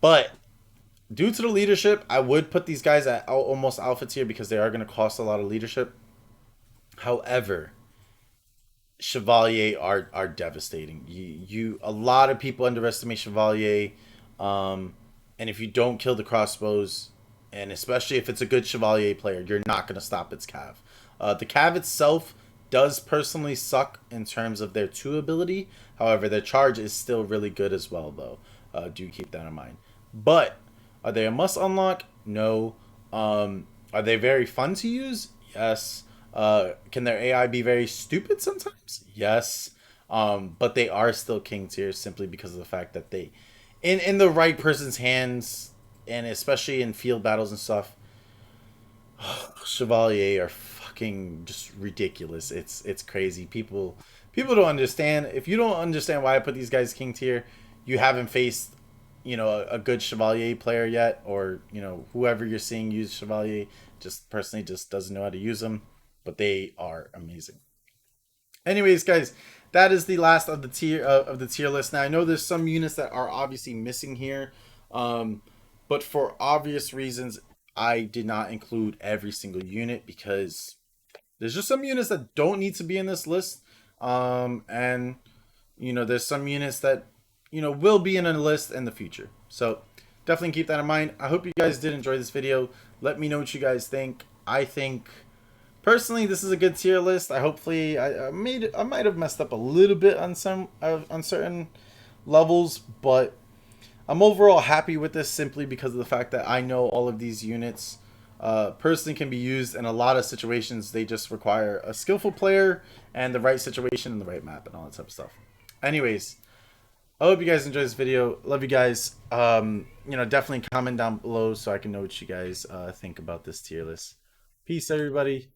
But due to the leadership, I would put these guys at almost alpha tier because they are going to cost a lot of leadership. However, Chevalier are devastating. You a lot of people underestimate Chevalier, and if you don't kill the crossbows, and especially if it's a good Chevalier player, you're not going to stop its cav. The cav itself does personally suck in terms of their 2 ability. However, their charge is still really good as well, though. Do keep that in mind. But are they a must unlock? No. Are they very fun to use? Yes. Can their AI be very stupid sometimes? Yes. But they are still king tier simply because of the fact that they, in the right person's hands, and especially in field battles and stuff, Chevalier are fucking just ridiculous. It's crazy. People don't understand. If you don't understand why I put these guys king tier, you haven't faced a good Chevalier player yet, or whoever you're seeing use Chevalier just personally just doesn't know how to use them, but they are amazing. Anyways, guys, that is the last of the tier list. Now I know there's some units that are obviously missing here, but for obvious reasons, I did not include every single unit because There's just some units that don't need to be in this list. And there's some units that will be in a list in the future. So definitely keep that in mind. I hope you guys did enjoy this video. Let me know what you guys think. I think personally this is a good tier list. I might have messed up a little bit on some on certain levels, but I'm overall happy with this simply because of the fact that I know all of these units personally can be used in a lot of situations. They just require a skillful player and the right situation and the right map and all that type of stuff. Anyways, I hope you guys enjoyed this video. Love you guys. Definitely comment down below so I can know what you guys think about this tier list. Peace, everybody.